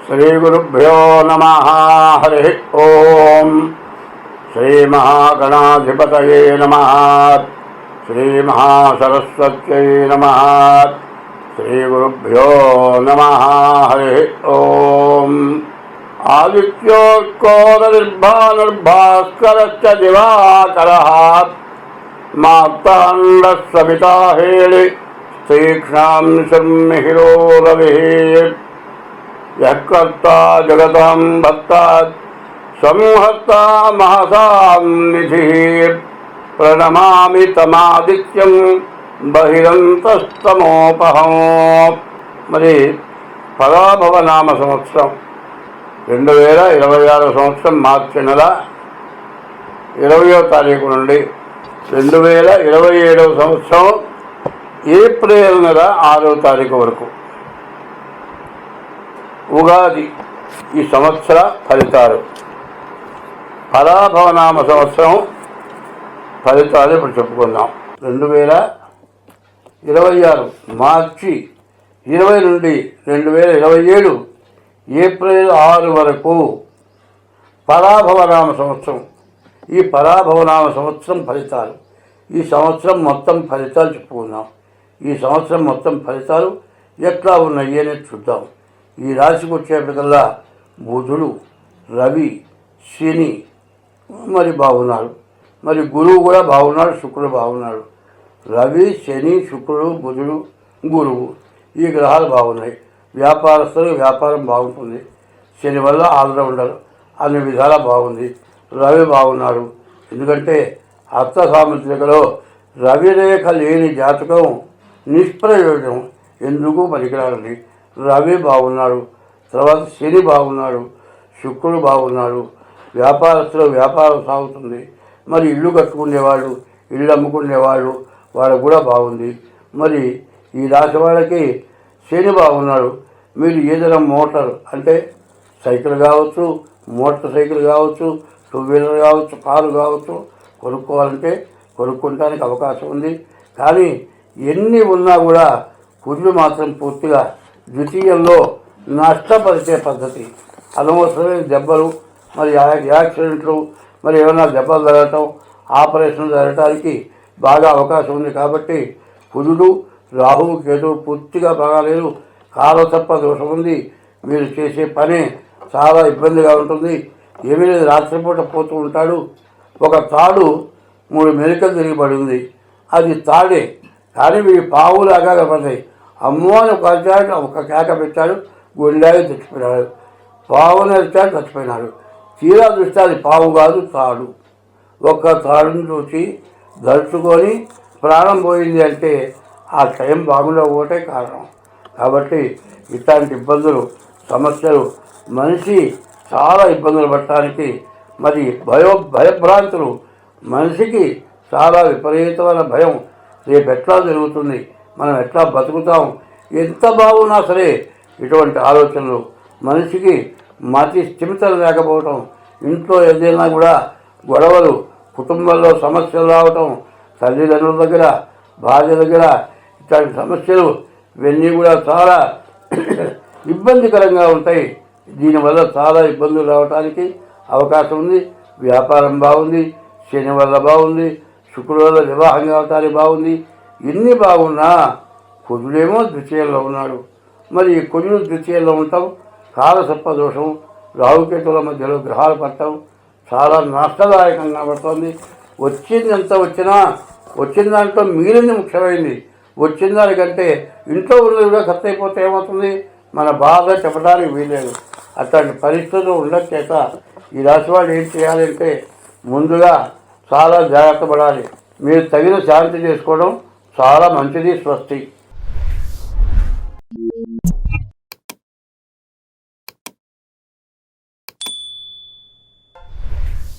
श्रीगुरुभ्यो नमः। हरिः ओम। श्रीमहागणाधिपतये नमः। श्रीमहासरस्वत्यै नमः। श्रीगुरुभ्यो नमः। हरिः ओम। आदित्योर्कोरनिर्भानुर्भास्करश्च दिवाकरः मार्ताण्डः सविता हेळि तीक्ष्णांशुर्मिहिरो रविः यः कर्ता जगतां भक्ता संहर्ता महतां निधिः प्रणमामि तमादित्यं बहिरन्तस्तमोपहं। మరి పరాభవనామ సంవత్సరం 2026 సంవత్సరం మార్చి నెల 20వ తారీఖు నుండి 2027 సంవత్సరం ఏప్రిల్ నెల 6వ తారీఖు వరకు ఉగాది ఈ సంవత్సర ఫలితాలు. పరాభవనామ సంవత్సరం ఫలితాలు ఇప్పుడు చెప్పుకుందాం. 2026 మార్చి 20 నుండి 2027 ఏప్రిల్ 6 వరకు పరాభవనామ సంవత్సరం. ఈ పరాభవనామ సంవత్సరం ఫలితాలు, ఈ సంవత్సరం మొత్తం ఫలితాలు చెప్పుకుందాం. ఈ సంవత్సరం మొత్తం ఫలితాలు ఎట్లా ఉన్నాయి అనేది చూద్దాం. ఈ రాశికి వచ్చేప్పటికల్లా బుధుడు, రవి, శని మరి బాగున్నాడు. మరి గురువు కూడా బాగున్నాడు, శుక్రుడు బాగున్నాడు. రవి, శని, శుక్రుడు, బుధుడు, గురువు ఈ గ్రహాలు బాగున్నాయి. వ్యాపారస్తులు వ్యాపారం బాగుంటుంది. శని వల్ల ఆల్రౌండర్ అన్ని విధాలా బాగుంది. రవి బాగున్నాడు. ఎందుకంటే అర్థ సాముద్రికలో రవి రేఖ లేని జాతకం నిష్ప్రయోజనం, ఎందుకు పనికిరాలండి. రవి బాగున్నాడు. తర్వాత శని బాగున్నాడు, శుక్రుడు బాగున్నాడు. వ్యాపారస్తులు వ్యాపారం సాగుతుంది. మరి ఇల్లు కట్టుకునేవాళ్ళు, ఇల్లు అమ్ముకునేవాళ్ళు వాళ్ళకు కూడా బాగుంది. మరి ఈ రాశి వాళ్ళకి శని బాగున్నాడు. మీరు ఏదైనా మోటార్ అంటే సైకిల్ కావచ్చు, మోటార్ సైకిల్ కావచ్చు, టూ వీలర్ కావచ్చు, కారు కావచ్చు కొనుక్కోవాలంటే కొనుక్కోవడానికి అవకాశం ఉంది. కానీ ఎన్ని ఉన్నా కూడా కుజుడు మాత్రం పూర్తిగా ద్వితీయంలో నష్టపరిచే పద్ధతి. అనవసరమైన దెబ్బలు, మరి యాక్సిడెంట్లు, మరి ఏమైనా దెబ్బలు జరగటం, ఆపరేషన్ జరగటానికి బాగా అవకాశం ఉంది. కాబట్టి కుజుడు, రాహువు, కేతువు పూర్తిగా బాగాలేదు. కాలసర్ప దోషం ఉంది. మీరు చేసే పని చాలా ఇబ్బందిగా ఉంటుంది. ఏమీ లేదు, రాత్రిపూట పోతూ ఉంటాడు. ఒక తాడు 3 మెలికలు తిరిగిపడి ఉంది. అది తాడే, కానీ వీడి పావులాగా కనపడతాయి. అమ్మో అని ఒక కేక పెట్టాడు, గుండెగా చచ్చిపోయినాడు. పావుని వచ్చాడు, చచ్చిపోయినాడు. తీరా దృష్టి అది పావు కాదు, తాడు. ఒక్క తాడుని చూసి దలుచుకొని ప్రాణం పోయింది అంటే ఆ టైం బాగుండకపోతే కారణం. కాబట్టి ఇట్లాంటి ఇబ్బందులు, సమస్యలు మనిషి చాలా ఇబ్బందులు పడటానికి మరి భయభ్రాంతులు మనిషికి చాలా విపరీతమైన భయం. రేపు ఎట్లా జరుగుతుంది, మనం ఎట్లా బతుకుతాం, ఎంత బాగున్నా సరే ఇటువంటి ఆలోచనలు మనిషికి మతి స్థిమితం లేకపోవటం, ఇంట్లో ఏదైనా కూడా గొడవలు, కుటుంబంలో సమస్యలు రావటం, తల్లిదండ్రుల దగ్గర, భార్య దగ్గర ఇట్లాంటి సమస్యలు ఇవన్నీ కూడా చాలా ఇబ్బందికరంగా ఉంటాయి. దీనివల్ల చాలా ఇబ్బందులు రావడానికి అవకాశం ఉంది. వ్యాపారం బాగుంది, శని వల్ల బాగుంది, శుక్రుడు వల్ల వివాహం కావటానికి బాగుంది. ఎన్ని బాగున్నా కుజుడేమో ద్వితీయంలో ఉన్నాడు. మరి ఈ కుజుడు ద్వితీయంలో ఉంటాం, కాలసర్ప దోషం, రాహుకేతుల మధ్యలో గ్రహాలు పట్టడం చాలా నష్టదాయకంగా పడుతుంది. వచ్చింది ఎంత వచ్చినా వచ్చిన దాంట్లో మిగిలింది ముఖ్యమైనది. వచ్చిన దానికంటే ఇంట్లో ఉన్నది కూడా ఖర్చు అయిపోతే ఏమవుతుంది, మన బాధ చెప్పడానికి వీలేదు. అట్లాంటి పరిస్థితులు ఉండడం చేత ఈ రాశి వాళ్ళు ఏం చేయాలంటే ముందుగా చాలా జాగ్రత్త పడాలి. మీరు తగిన శాంతి చేసుకోవడం చాలా మంచిది. స్వస్తి.